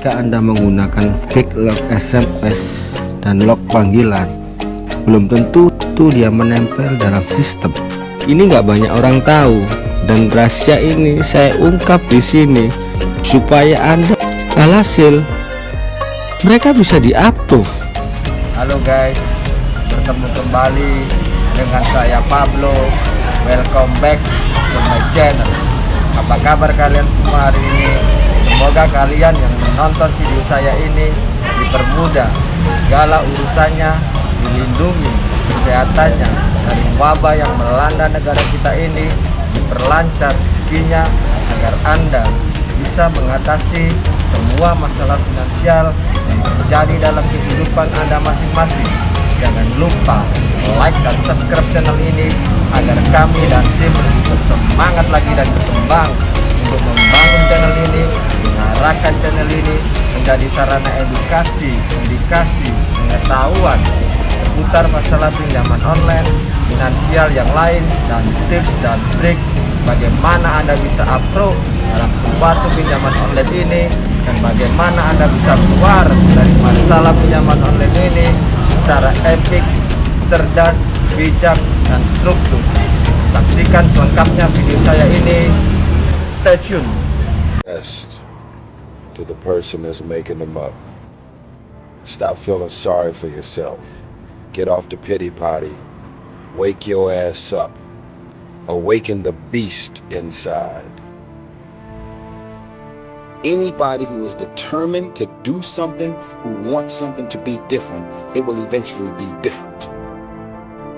Jika Anda menggunakan fake log SMS dan log panggilan, belum tentu dia menempel dalam sistem. Ini nggak banyak orang tahu, dan rahasia ini saya ungkap di sini supaya Anda alhasil mereka bisa di-approve. Halo guys, bertemu kembali dengan saya Pablo. Welcome back to my channel. Apa kabar kalian semua hari ini? Semoga kalian yang menonton video saya ini dipermudah segala urusannya, dilindungi kesehatannya dari wabah yang melanda negara kita ini, diperlancar rezekinya agar Anda bisa mengatasi semua masalah finansial yang terjadi dalam kehidupan Anda masing-masing. Jangan lupa like dan subscribe channel ini agar kami dan tim lebih bersemangat lagi dan berkembang untuk membangun channel ini, mengarahkan channel ini menjadi sarana edukasi, pengetahuan seputar masalah pinjaman online, finansial yang lain, dan tips dan trik bagaimana Anda bisa approve dalam suatu pinjaman online ini, dan bagaimana Anda bisa keluar dari masalah pinjaman online ini secara epic, cerdas, bijak, dan struktur. Saksikan selengkapnya video saya ini. Stay tune. Best to the person that's making them up. Stop feeling sorry for yourself. Get off the pity potty. Wake your ass up. Awaken the beast inside. Anybody who is determined to do something, who wants something to be different, it will eventually be different.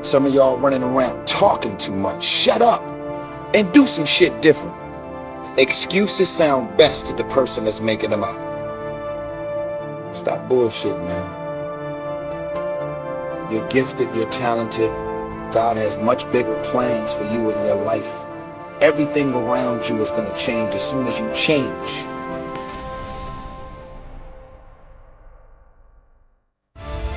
Some of y'all running around talking too much. Shut up and do some shit different. Excuses sound best to the person that's making them up. Stop bullshit, man. You're gifted, you're talented. God has much bigger plans for you in your life. Everything around you is going to change as soon as you change.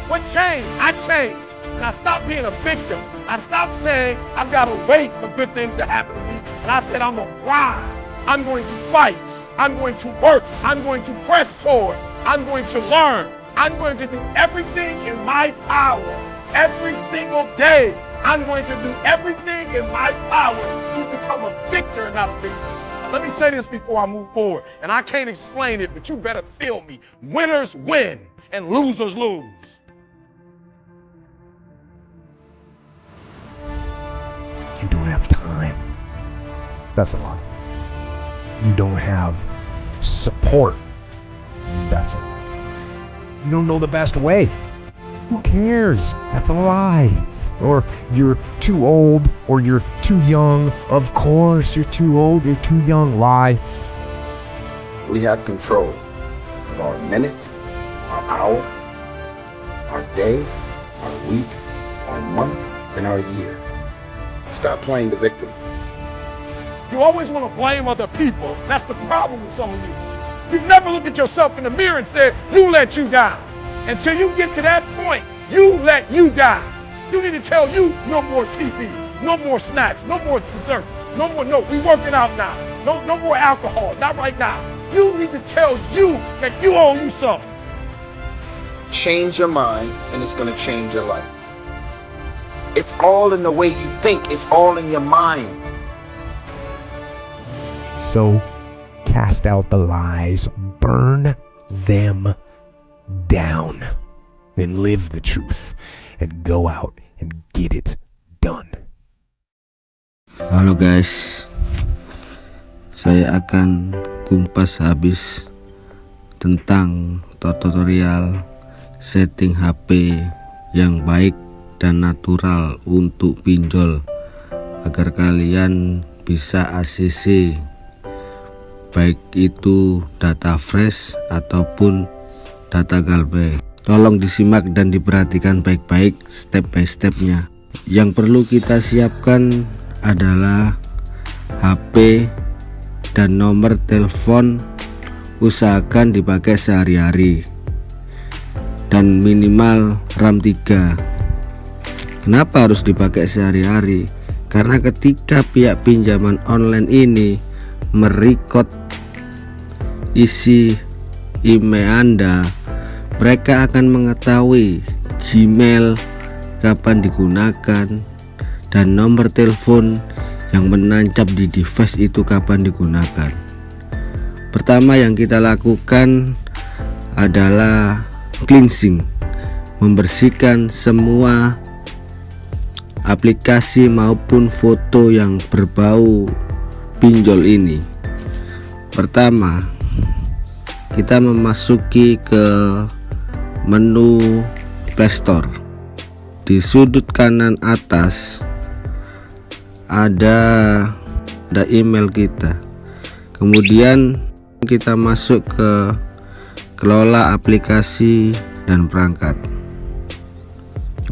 What changed? I changed. And I stopped being a victim. I stopped saying, I've got to wait for good things to happen to me. And I said, I'm going to rise. I'm going to fight. I'm going to work. I'm going to press forward. I'm going to learn. I'm going to do everything in my power. Every single day, I'm going to do everything in my power to become a victor and not a victim. Now, let me say this before I move forward. And I can't explain it, but you better feel me. Winners win and losers lose. You don't have time. That's a lie. You don't have support. That's a lie. You don't know the best way. Who cares? That's a lie. Or you're too old, or you're too young. Of course you're too old, you're too young. Lie. We have control of our minute, our hour, our day, our week, our month, and our year. Stop playing the victim. You always want to blame other people. That's the problem with some of you. You've never looked at yourself in the mirror and said, you let you down. Until you get to that point, you let you down. You need to tell you no more TV, no more snacks, no more dessert, no, we working out now. No more alcohol, not right now. You need to tell you that you owe you something. Change your mind, and it's going to change your life. It's all in the way you think. It's all in your mind. So cast out the lies, burn them down, then live the truth and go out and get it done. Halo guys, saya akan kumpas habis tentang tutorial setting HP yang baik dan natural untuk pinjol agar kalian bisa ACC, baik itu data fresh ataupun data galbay. Tolong disimak dan diperhatikan baik-baik step by stepnya. Yang perlu kita siapkan adalah HP dan nomor telepon, usahakan dipakai sehari-hari dan minimal RAM 3. Kenapa harus dipakai sehari-hari? Karena ketika pihak pinjaman online ini merecord isi email Anda, mereka akan mengetahui Gmail kapan digunakan dan nomor telepon yang menancap di device itu kapan digunakan. Pertama yang kita lakukan adalah cleansing, membersihkan semua aplikasi maupun foto yang berbau pinjol ini. Pertama, kita memasuki ke menu Play Store. Di sudut kanan atas ada email kita. Kemudian kita masuk ke kelola aplikasi dan perangkat.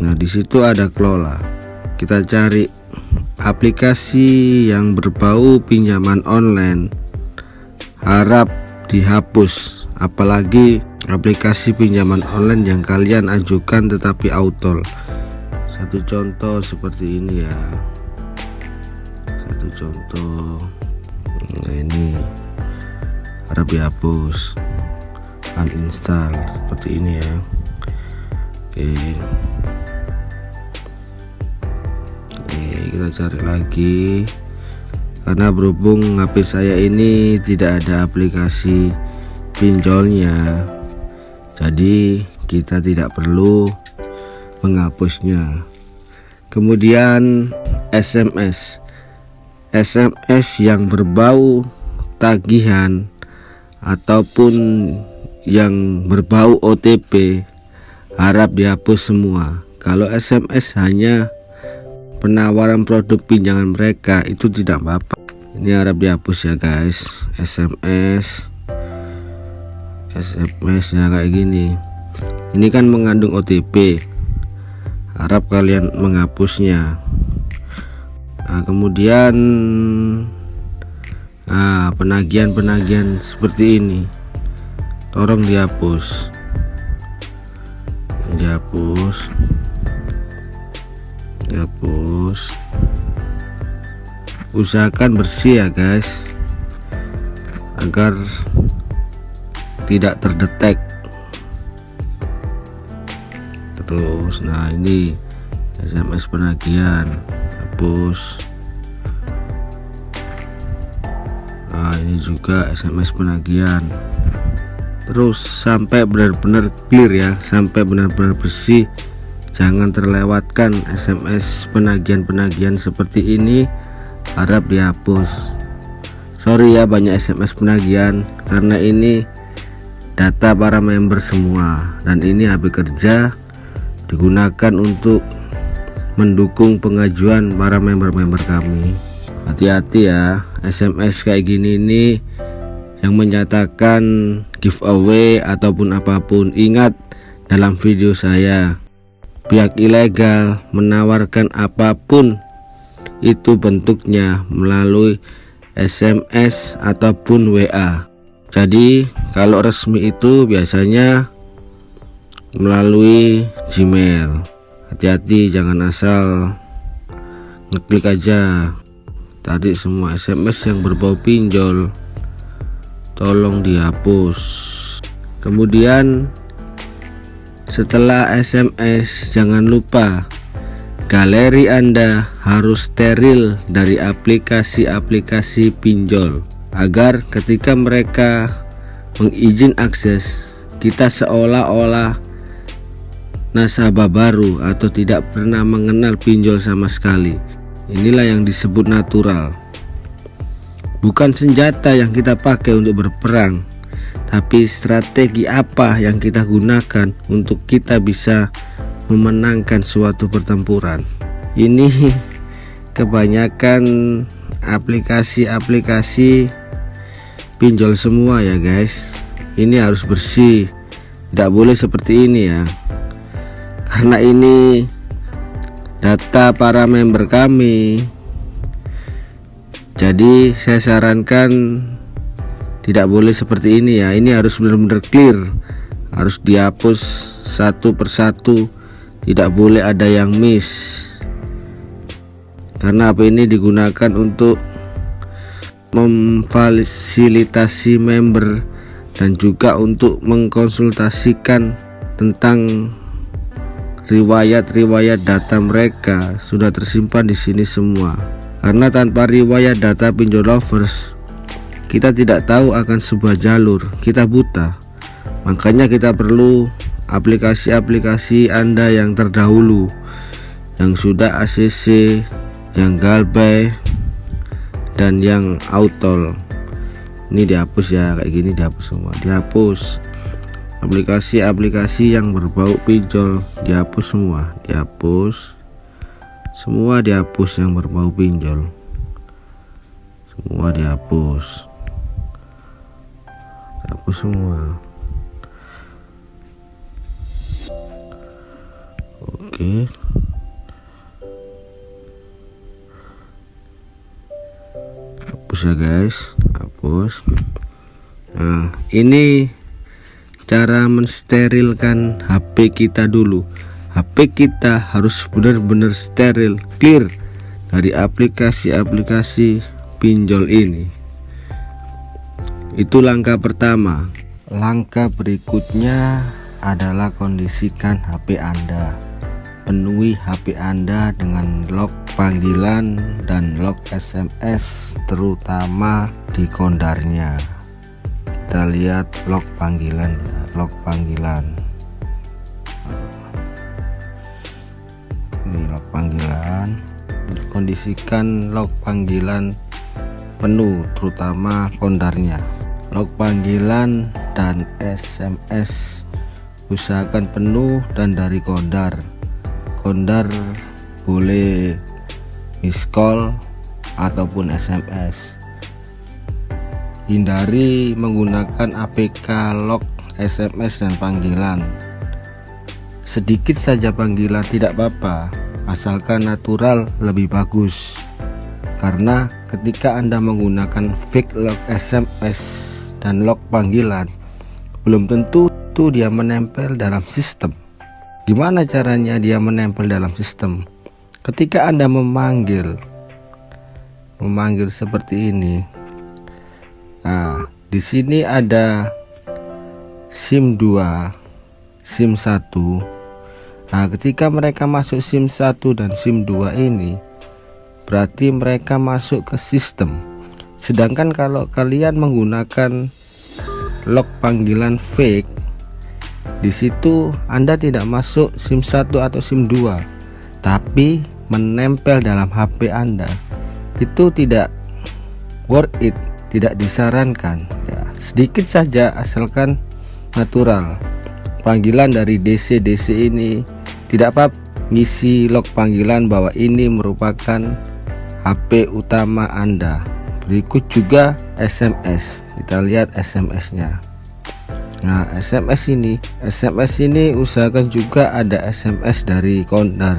Nah, di situ ada kelola. Kita cari aplikasi yang berbau pinjaman online, harap dihapus, apalagi aplikasi pinjaman online yang kalian ajukan tetapi auto. Satu contoh seperti ini ya, satu contoh. Nah, ini harap dihapus, uninstall seperti ini ya. Oke, kita cari lagi. Karena berhubung HP saya ini tidak ada aplikasi pinjolnya, jadi kita tidak perlu menghapusnya. Kemudian SMS yang berbau tagihan ataupun yang berbau OTP harap dihapus semua. Kalau SMS hanya penawaran produk pinjaman mereka, itu tidak apa-apa. Ini harap dihapus ya guys. SMS ya kayak gini. Ini kan mengandung OTP, harap kalian menghapusnya. Nah, kemudian penagihan seperti ini tolong dihapus. Usahakan bersih ya guys, agar tidak terdetek. Terus nah ini SMS penagihan, hapus. Nah ini juga SMS penagihan. Terus sampai benar-benar clear ya, sampai benar-benar bersih. Jangan terlewatkan SMS penagihan seperti ini, harap dihapus. Sorry ya banyak SMS penagihan, karena ini data para member semua, dan ini HP kerja digunakan untuk mendukung pengajuan para member-member kami. Hati-hati ya, SMS kayak gini ini yang menyatakan giveaway ataupun apapun. Ingat, dalam video saya, pihak ilegal menawarkan apapun itu bentuknya melalui SMS ataupun WA. Jadi kalau resmi itu biasanya melalui Gmail. Hati-hati, jangan asal ngeklik aja. Tadi semua SMS yang berbau pinjol tolong dihapus. Kemudian setelah SMS, jangan lupa galeri Anda harus steril dari aplikasi-aplikasi pinjol, agar ketika mereka mengizin akses, kita seolah-olah nasabah baru atau tidak pernah mengenal pinjol sama sekali. Inilah yang disebut natural. Bukan senjata yang kita pakai untuk berperang, tapi strategi apa yang kita gunakan untuk kita bisa memenangkan suatu pertempuran. Ini kebanyakan aplikasi-aplikasi pinjol semua ya guys. Ini harus bersih, tidak boleh seperti ini ya, karena ini data para member kami. Jadi saya sarankan tidak boleh seperti ini ya. Ini harus benar-benar clear, harus dihapus satu persatu, tidak boleh ada yang miss. Karena HP ini digunakan untuk memfasilitasi member dan juga untuk mengkonsultasikan tentang riwayat-riwayat data mereka sudah tersimpan di sini semua. Karena tanpa riwayat data pinjol lovers, kita tidak tahu akan sebuah jalur, kita buta. Makanya kita perlu aplikasi-aplikasi Anda yang terdahulu, yang sudah ACC, yang Galbay, dan yang Autol. Ini dihapus ya, kayak gini dihapus semua, dihapus. Aplikasi-aplikasi yang berbau pinjol dihapus semua, dihapus semua, dihapus yang berbau pinjol semua, dihapus semua. Oke, hapus ya guys, hapus. Nah, ini cara mensterilkan HP kita dulu. HP kita harus benar-benar steril, clear dari aplikasi-aplikasi pinjol ini. Itu langkah pertama. Langkah berikutnya adalah kondisikan HP Anda. Penuhi HP Anda dengan lock panggilan dan lock SMS, terutama di kondarnya. Kita lihat lock panggilan ya, lock panggilan. Ini lock panggilan. Kondisikan lock panggilan penuh, terutama kondarnya. Lock panggilan dan SMS usahakan penuh dan dari kondar. Kondar boleh miss call ataupun SMS. Hindari menggunakan APK lock SMS dan panggilan. Sedikit saja panggilan tidak apa-apa, asalkan natural lebih bagus. Karena ketika Anda menggunakan fake lock SMS dan lock panggilan, belum tentu dia menempel dalam sistem. Gimana caranya dia menempel dalam sistem? Ketika Anda memanggil seperti ini. Nah, di sini ada SIM 2, SIM 1. Nah, ketika mereka masuk SIM 1 dan SIM 2 ini, berarti mereka masuk ke sistem. Sedangkan kalau kalian menggunakan lock panggilan fake, di situ Anda tidak masuk SIM 1 atau SIM 2, tapi menempel dalam HP Anda. Itu tidak worth it, tidak disarankan ya. Sedikit saja asalkan natural. Panggilan dari DC ini tidak apa-apa, ngisi lock panggilan bahwa ini merupakan HP utama Anda. Berikut juga SMS. Kita lihat SMS-nya. Nah, SMS ini usahakan juga ada SMS dari kondar.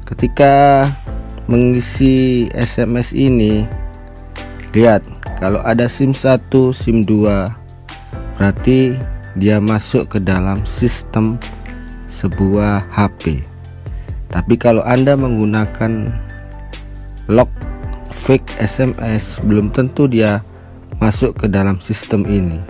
Ketika mengisi SMS ini, lihat kalau ada SIM 1, SIM 2, berarti dia masuk ke dalam sistem sebuah HP. Tapi kalau Anda menggunakan lock fake SMS, belum tentu dia masuk ke dalam sistem ini.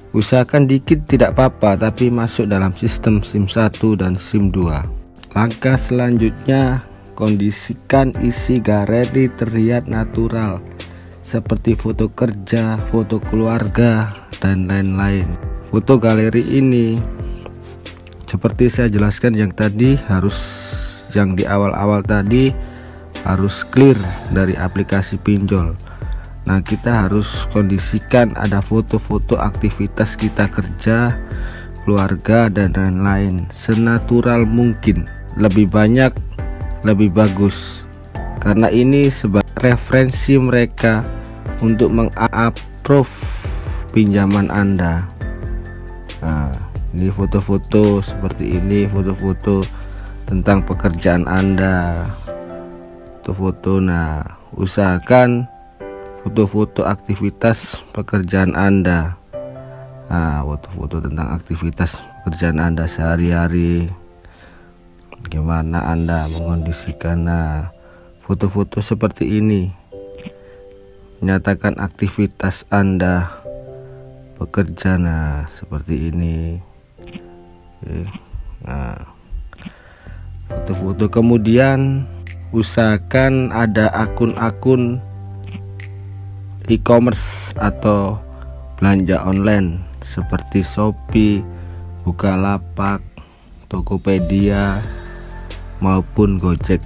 Usahakan dikit tidak apa-apa, tapi masuk dalam sistem SIM 1 dan SIM 2. Langkah selanjutnya, kondisikan isi galeri terlihat natural, seperti foto kerja, foto keluarga, dan lain-lain. Foto galeri ini seperti saya jelaskan yang tadi, yang di awal-awal tadi harus clear dari aplikasi pinjol. Nah, kita harus kondisikan ada foto-foto aktivitas kita kerja, keluarga, dan lain-lain senatural mungkin. Lebih banyak lebih bagus, karena ini sebagai referensi mereka untuk meng-approve pinjaman Anda. Nah, ini foto-foto seperti ini, foto-foto tentang pekerjaan Anda, foto-foto. Nah, usahakan foto-foto aktivitas pekerjaan Anda. Nah, foto-foto tentang aktivitas pekerjaan Anda sehari-hari, gimana Anda mengondisikan. Nah, foto-foto seperti ini menyatakan aktivitas Anda bekerja. Nah, seperti ini. Oke. Nah, foto-foto. Kemudian usahakan ada akun-akun e-commerce atau belanja online seperti Shopee, Bukalapak, Tokopedia maupun Gojek.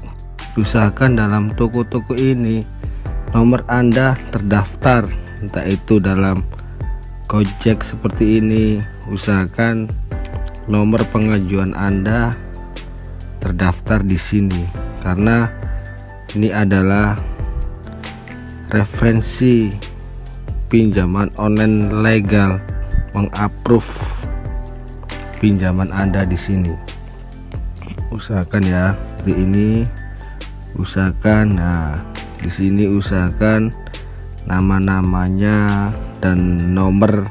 Usahakan dalam toko-toko ini nomor Anda terdaftar, entah itu dalam Gojek seperti ini. Usahakan nomor pengajuan Anda terdaftar di sini, karena ini adalah referensi pinjaman online legal, mengapprove pinjaman Anda di sini. Usahakan ya, seperti ini. Usahakan, nah di sini usahakan nama-namanya dan nomor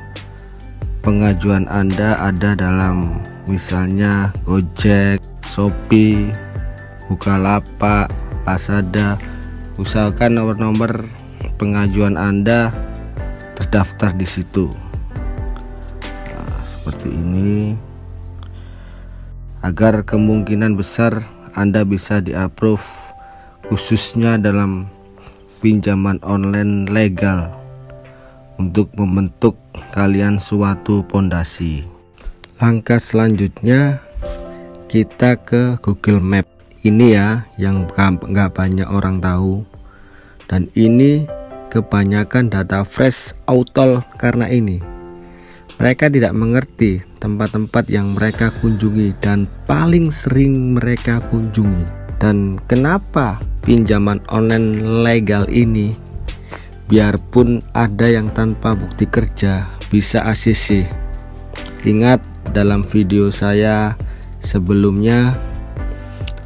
pengajuan Anda ada dalam misalnya Gojek, Shopee, Bukalapak, Lazada. Usahakan nomor-nomor pengajuan Anda terdaftar di situ. Nah, seperti ini, agar kemungkinan besar Anda bisa di-approve, khususnya dalam pinjaman online legal, untuk membentuk kalian suatu pondasi. Langkah selanjutnya kita ke Google Map. Ini ya yang nggak banyak orang tahu, dan ini kebanyakan data fresh autol. Karena ini mereka tidak mengerti tempat-tempat yang mereka kunjungi dan paling sering mereka kunjungi. Dan kenapa pinjaman online legal ini, biarpun ada yang tanpa bukti kerja, bisa ACC? Ingat dalam video saya sebelumnya,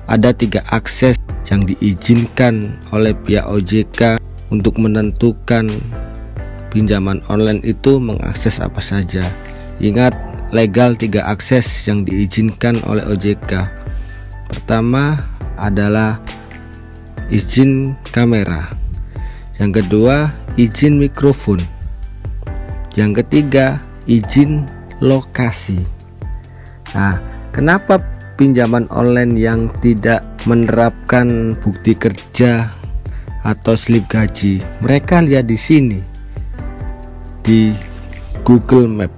ada 3 akses yang diizinkan oleh pihak OJK untuk menentukan pinjaman online itu mengakses apa saja. Ingat, legal 3 akses yang diizinkan oleh OJK. Pertama adalah izin kamera, yang kedua izin mikrofon, yang ketiga izin lokasi. Nah, kenapa pinjaman online yang tidak menerapkan bukti kerja atau slip gaji? Mereka lihat di sini di Google Map.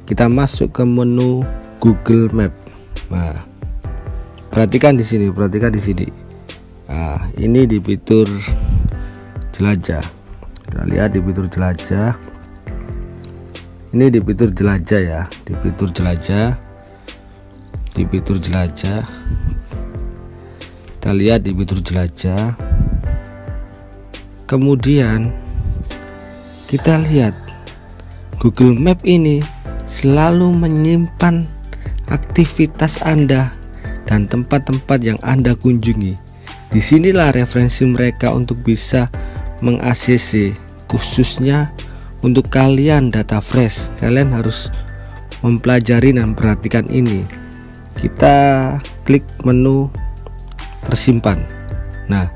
Kita masuk ke menu Google Map. Nah, perhatikan di sini, Nah, ini di fitur jelajah. Kita lihat di fitur jelajah. Ini di fitur jelajah ya, di fitur jelajah. Kita lihat di fitur jelajah. Kemudian kita lihat Google Map ini selalu menyimpan aktivitas Anda dan tempat-tempat yang Anda kunjungi. Disinilah referensi mereka untuk bisa meng-ACC, khususnya untuk kalian data fresh. Kalian harus mempelajari dan perhatikan ini. Kita klik menu tersimpan. Nah,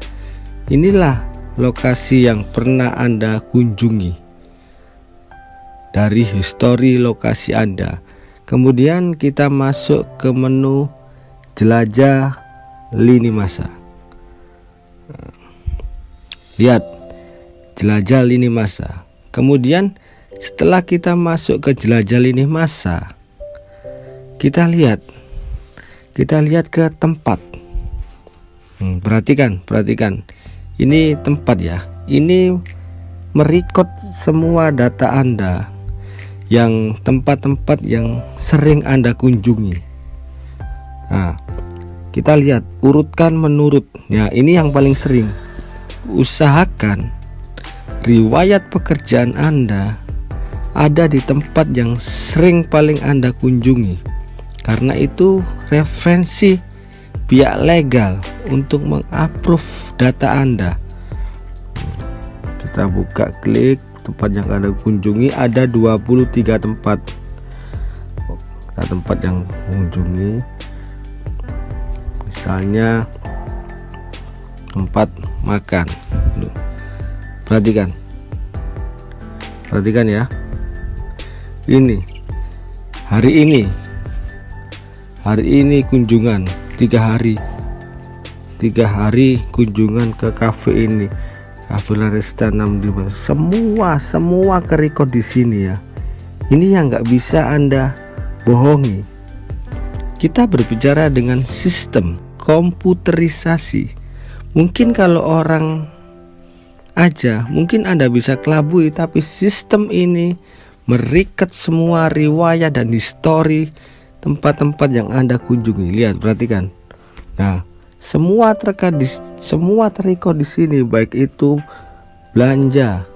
inilah lokasi yang pernah Anda kunjungi dari histori lokasi Anda. Kemudian kita masuk ke menu jelajah lini masa. Lihat, jelajah lini masa. Kemudian setelah kita masuk ke jelajah lini masa, kita lihat ke tempat. Perhatikan. Ini tempat ya. Ini merekod semua data Anda, yang tempat-tempat yang sering Anda kunjungi. Nah, kita lihat, urutkan menurut. Ya, ini yang paling sering. Usahakan riwayat pekerjaan Anda ada di tempat yang sering paling Anda kunjungi, karena itu referensi pihak legal untuk mengapprove data Anda. Kita buka, klik tempat yang Anda kunjungi. Ada 23 tempat. Tempat yang mengunjungi, misalnya tempat makan. Perhatikan ya. ini hari ini kunjungan 3 hari kunjungan ke cafe ini, Cafe Laresta 6 semua kerekod di sini ya. Ini yang nggak bisa Anda bohongi. Kita berbicara dengan sistem komputerisasi. Mungkin kalau orang aja mungkin Anda bisa kelabui, tapi sistem ini meriket semua riwayat dan histori tempat-tempat yang Anda kunjungi. Lihat, perhatikan. Nah, semua terrekod di sini, baik itu belanja,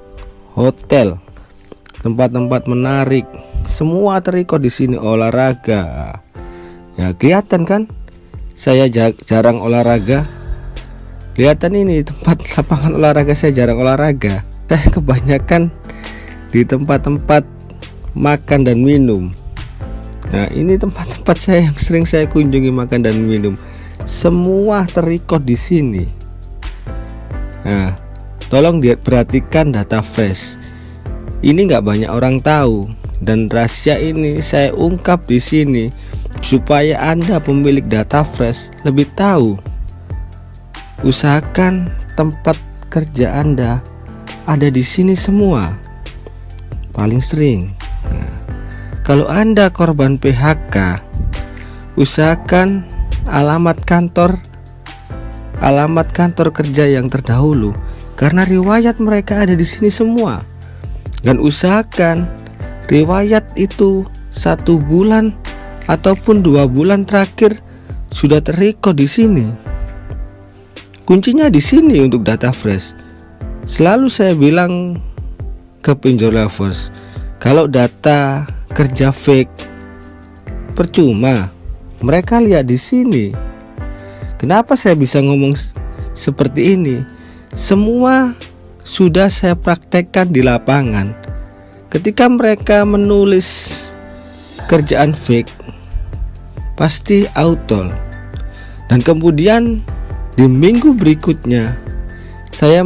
hotel, tempat-tempat menarik, semua terrekod di sini. Olahraga. Ya, kelihatan kan? Saya jarang olahraga. Kelihatan ini tempat lapangan olahraga, saya jarang olahraga. Saya kebanyakan di tempat-tempat makan dan minum. Nah, ini tempat-tempat saya yang sering saya kunjungi makan dan minum. Semua terrekod di sini. Nah, tolong perhatikan data flash. Ini nggak banyak orang tahu, dan rahasia ini saya ungkap di sini supaya Anda pemilik data flash lebih tahu. Usahakan tempat kerja Anda ada di sini semua, paling sering. Nah, kalau Anda korban PHK, usahakan alamat kantor kerja yang terdahulu, karena riwayat mereka ada di sini semua. Dan usahakan riwayat itu 1 bulan ataupun 2 bulan terakhir sudah terrekod di sini. Kuncinya di sini untuk data fresh. Selalu saya bilang ke pinjol lovers, kalau data kerja fake percuma. Mereka lihat di sini. Kenapa saya bisa ngomong seperti ini? Semua sudah saya praktekkan di lapangan. Ketika mereka menulis kerjaan fake, pasti auto. Dan kemudian di minggu berikutnya saya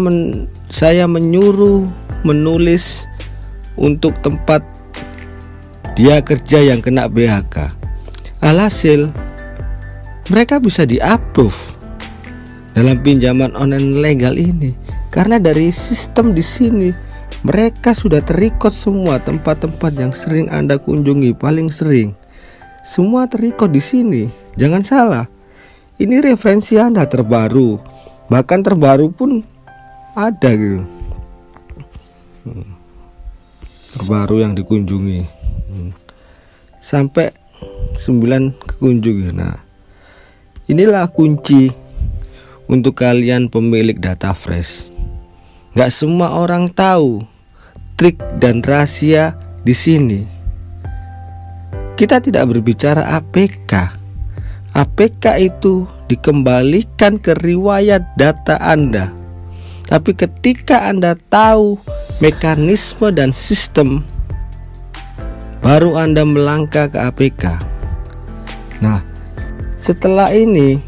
menyuruh menulis untuk tempat dia kerja yang kena PHK. Alhasil mereka bisa di-approve dalam pinjaman online legal ini, karena dari sistem di sini mereka sudah terrekod semua tempat-tempat yang sering Anda kunjungi, paling sering. Semua terrekod di sini. Jangan salah. Ini referensi Anda terbaru. Bahkan terbaru pun ada gitu. Terbaru yang dikunjungi. Sampai 9 kekunjungan. Nah, inilah kunci untuk kalian pemilik data fresh. Gak semua orang tahu trik dan rahasia di sini. Kita tidak berbicara APK. APK itu dikembalikan ke riwayat data Anda. Tapi ketika Anda tahu mekanisme dan sistem, baru Anda melangkah ke APK. Nah, setelah ini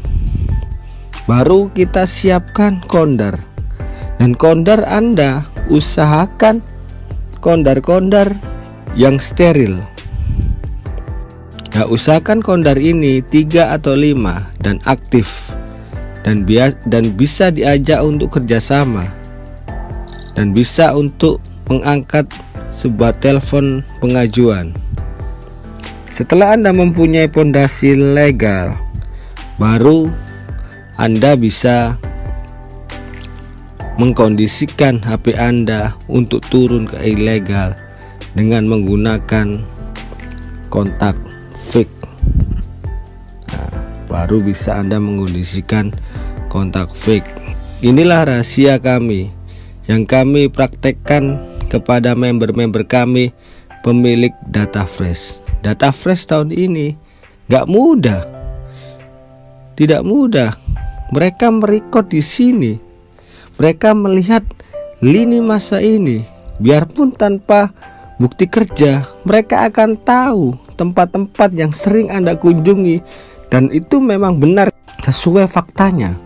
baru kita siapkan kondar. Dan kondar Anda usahakan kondar-kondar yang steril. Nah, usahakan kondar ini 3 atau 5 dan aktif, dan bisa diajak untuk kerjasama, dan bisa untuk mengangkat sebuah telepon pengajuan. Setelah Anda mempunyai fondasi legal, baru Anda bisa mengkondisikan HP Anda untuk turun ke ilegal dengan menggunakan kontak fake. Nah, baru bisa Anda mengkondisikan kontak fake. Inilah rahasia kami yang kami praktekkan kepada member-member kami pemilik data fresh. Data fresh tahun ini gak mudah, tidak mudah. Mereka merekod di sini. Mereka melihat lini masa ini. Biarpun tanpa bukti kerja, mereka akan tahu tempat-tempat yang sering Anda kunjungi, dan itu memang benar sesuai faktanya.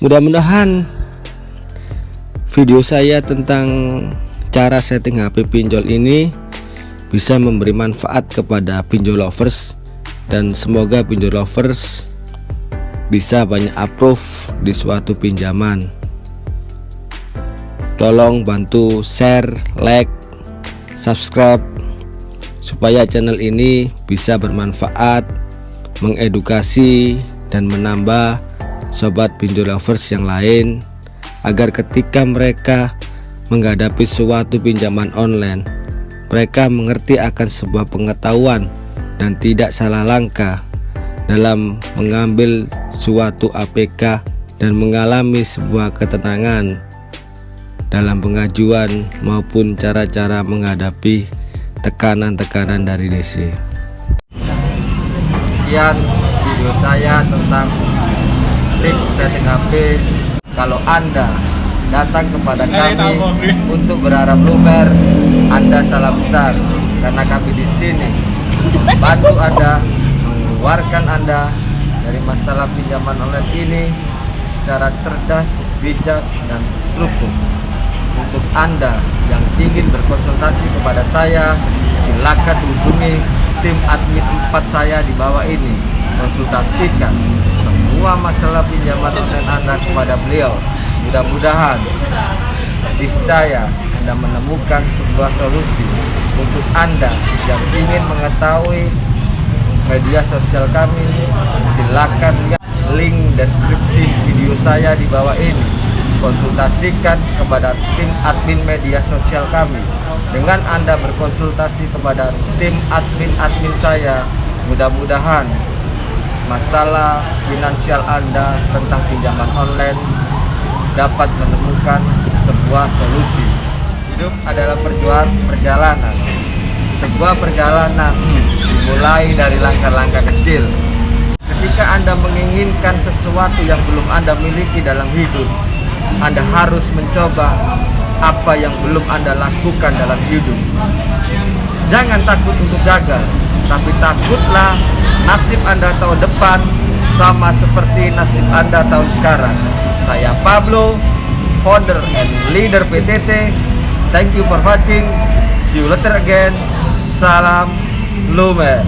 Mudah-mudahan video saya tentang cara setting HP pinjol ini bisa memberi manfaat kepada pinjol lovers, dan semoga pinjol lovers bisa banyak approve di suatu pinjaman. Tolong bantu share, like, subscribe supaya channel ini bisa bermanfaat, mengedukasi dan menambah sobat pinjol lovers yang lain, agar ketika mereka menghadapi suatu pinjaman online, mereka mengerti akan sebuah pengetahuan dan tidak salah langkah dalam mengambil suatu APK dan mengalami sebuah ketenangan dalam pengajuan maupun cara-cara menghadapi tekanan-tekanan dari DC. Sekian video saya tentang trik setting HP. Kalau Anda datang kepada kami untuk berharap lumer, Anda salah besar, karena kami di sini bantu Anda, mengeluarkan Anda dari masalah pinjaman online ini secara cerdas, bijak, dan struktur. Untuk Anda yang ingin berkonsultasi kepada saya, silakan hubungi tim admin 4 saya di bawah ini. Konsultasikan semua masalah pinjaman online Anda kepada beliau. Mudah-mudahan niscaya Anda menemukan sebuah solusi. Untuk Anda yang ingin mengetahui media sosial kami, silakan lihat link deskripsi video saya di bawah ini. Konsultasikan kepada tim admin media sosial kami. Dengan Anda berkonsultasi kepada tim admin saya, mudah-mudahan masalah finansial Anda tentang pinjaman online dapat menemukan sebuah solusi. Hidup adalah perjalanan. Sebuah perjalanan dimulai dari langkah-langkah kecil. Ketika Anda menginginkan sesuatu yang belum Anda miliki dalam hidup, Anda harus mencoba apa yang belum Anda lakukan dalam hidup. Jangan takut untuk gagal, tapi takutlah nasib Anda tahun depan sama seperti nasib Anda tahun sekarang. Saya Pablo, founder and leader PTT. Thank you for watching. See you later again. Salam lumer.